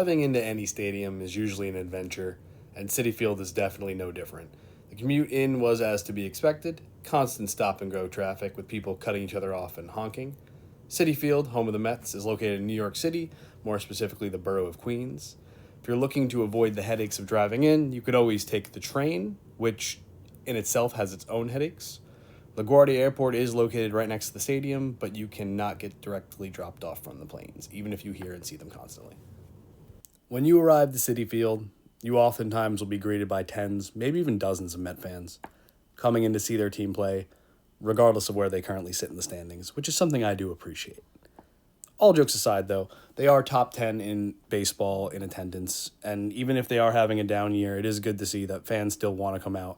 Driving into any stadium is usually an adventure, and Citi Field is definitely no different. The commute in was as to be expected, constant stop and go traffic with people cutting each other off and honking. Citi Field, home of the Mets, is located in New York City, more specifically the borough of Queens. If you're looking to avoid the headaches of driving in, you could always take the train, which in itself has its own headaches. LaGuardia Airport is located right next to the stadium, but you cannot get directly dropped off from the planes, even if you hear and see them constantly. When you arrive to Citi Field, you oftentimes will be greeted by tens, maybe even dozens of Met fans coming in to see their team play, regardless of where they currently sit in the standings, which is something I do appreciate. All jokes aside, though, they are top 10 in baseball in attendance, and even if they are having a down year, it is good to see that fans still want to come out.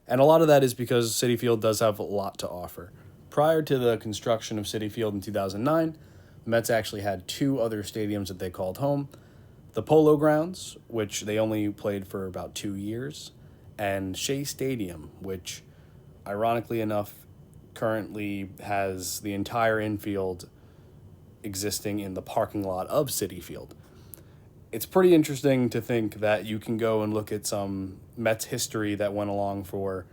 And a lot of that is because Citi Field does have a lot to offer. Prior to the construction of Citi Field in 2009, the Mets actually had two other stadiums that they called home. The Polo Grounds, which they only played for about 2 years, and Shea Stadium, which, ironically enough, currently has the entire infield existing in the parking lot of Citi Field. It's pretty interesting to think that you can go and look at some Mets history that went along for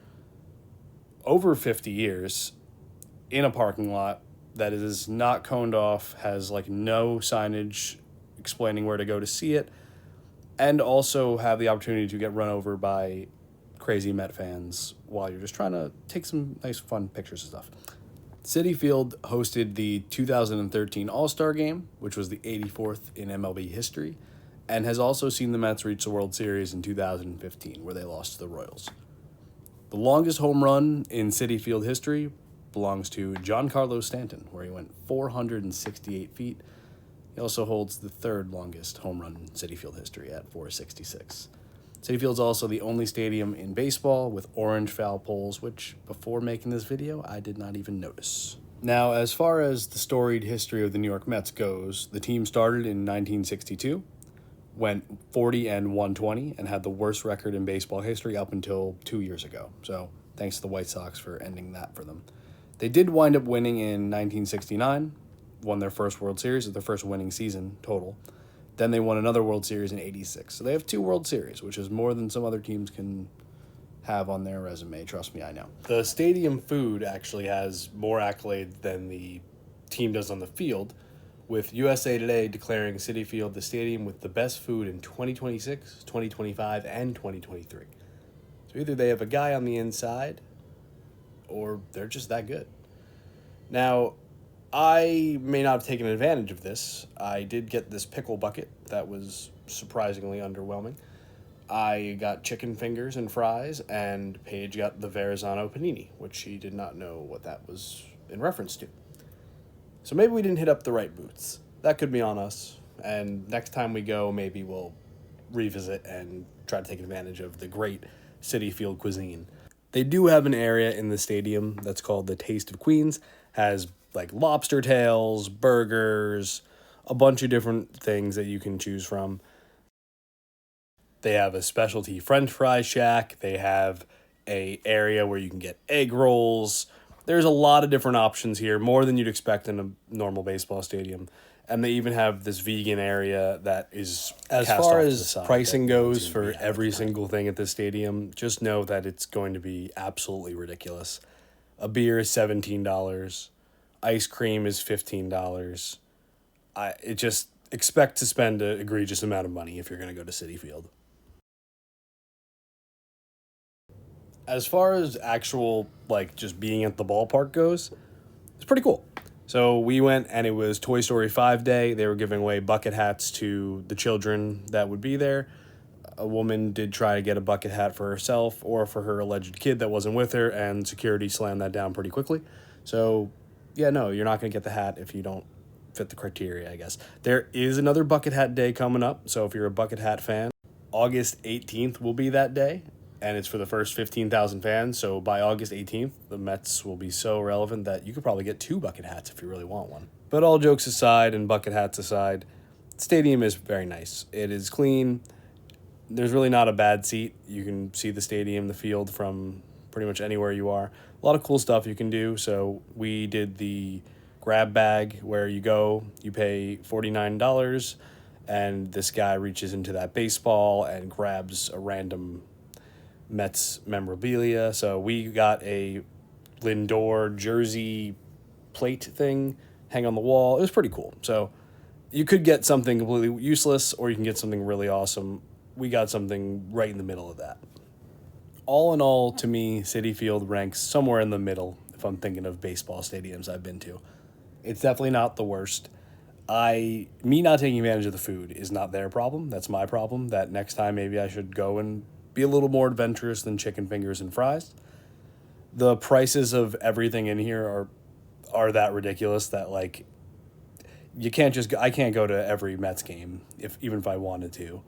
over 50 years in a parking lot that is not coned off, has like no signage explaining where to go to see it, and also have the opportunity to get run over by crazy Met fans while you're just trying to take some nice fun pictures and stuff. Citi Field hosted the 2013 All-Star Game, which was the 84th in MLB history, and has also seen the Mets reach the World Series in 2015, where they lost to the Royals. The longest home run in Citi Field history belongs to Giancarlo Stanton, where he went 468 feet. He also holds the third longest home run in Citi Field history at 466. Citi Field's also the only stadium in baseball with orange foul poles, which, before making this video, I did not even notice. Now, as far as the storied history of the New York Mets goes, the team started in 1962, went 40-120, and had the worst record in baseball history up until 2 years ago. So, thanks to the White Sox for ending that for them. They did wind up winning in 1969, won their first World Series, their first winning season total. Then they won another World Series in 86. So they have 2 World Series, which is more than some other teams can have on their resume. Trust me, I know. The stadium food actually has more accolades than the team does on the field, with USA Today declaring Citi Field the stadium with the best food in 2026, 2025, and 2023. So either they have a guy on the inside, or they're just that good. Now, I may not have taken advantage of this. I did get this pickle bucket that was surprisingly underwhelming. I got chicken fingers and fries, and Paige got the Verrazano panini, which she did not know what that was in reference to. So maybe we didn't hit up the right booths. That could be on us, and next time we go, maybe we'll revisit and try to take advantage of the great Citi Field cuisine. They do have an area in the stadium that's called the Taste of Queens, has like lobster tails, burgers, a bunch of different things that you can choose from. They have a specialty French fry shack. They have a area where you can get egg rolls. There's a lot of different options here, more than you'd expect in a normal baseball stadium. And they even have this vegan area that is as far as pricing goes for every single thing at this stadium. Just know that it's going to be absolutely ridiculous. A beer is $17. Ice cream is $15. It just expect to spend an egregious amount of money if you're going to go to Citi Field. As far as actual, like, just being at the ballpark goes, it's pretty cool. So we went, and it was Toy Story 5 day. They were giving away bucket hats to the children that would be there. A woman did try to get a bucket hat for herself or for her alleged kid that wasn't with her, and security slammed that down pretty quickly. So, yeah, no, you're not going to get the hat if you don't fit the criteria, I guess. There is another bucket hat day coming up, so if you're a bucket hat fan, August 18th will be that day, and it's for the first 15,000 fans. So by August 18th, the Mets will be so relevant that you could probably get 2 bucket hats if you really want one. But all jokes aside and bucket hats aside, the stadium is very nice. It is clean. There's really not a bad seat. You can see the stadium, the field from pretty much anywhere you are. A lot of cool stuff you can do. So we did the grab bag where you go, you pay $49, and this guy reaches into that baseball and grabs a random Mets memorabilia. So we got a Lindor jersey plate thing hang on the wall. It was pretty cool. So you could get something completely useless or you can get something really awesome. We got something right in the middle of that. All in all, to me, Citi Field ranks somewhere in the middle if I'm thinking of baseball stadiums I've been to. It's definitely not the worst. Me not taking advantage of the food is not their problem. That's my problem. That next time maybe I should go and be a little more adventurous than chicken fingers and fries. The prices of everything in here are that ridiculous that like you can't just go, I can't go to every Mets game if even if I wanted to.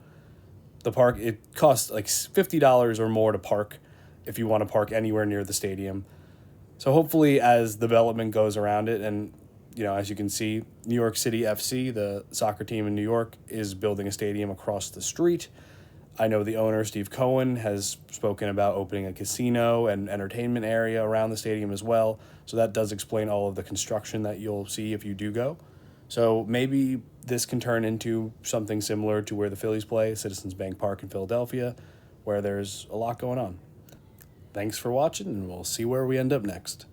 The park, it costs like $50 or more to park if you want to park anywhere near the stadium. So hopefully as the development goes around it, and as you can see, New York City FC, the soccer team in New York, is building a stadium across the street. I know the owner, Steve Cohen, has spoken about opening a casino and entertainment area around the stadium as well. So that does explain all of the construction that you'll see if you do go. So maybe this can turn into something similar to where the Phillies play, Citizens Bank Park in Philadelphia, where there's a lot going on. Thanks for watching, and we'll see where we end up next.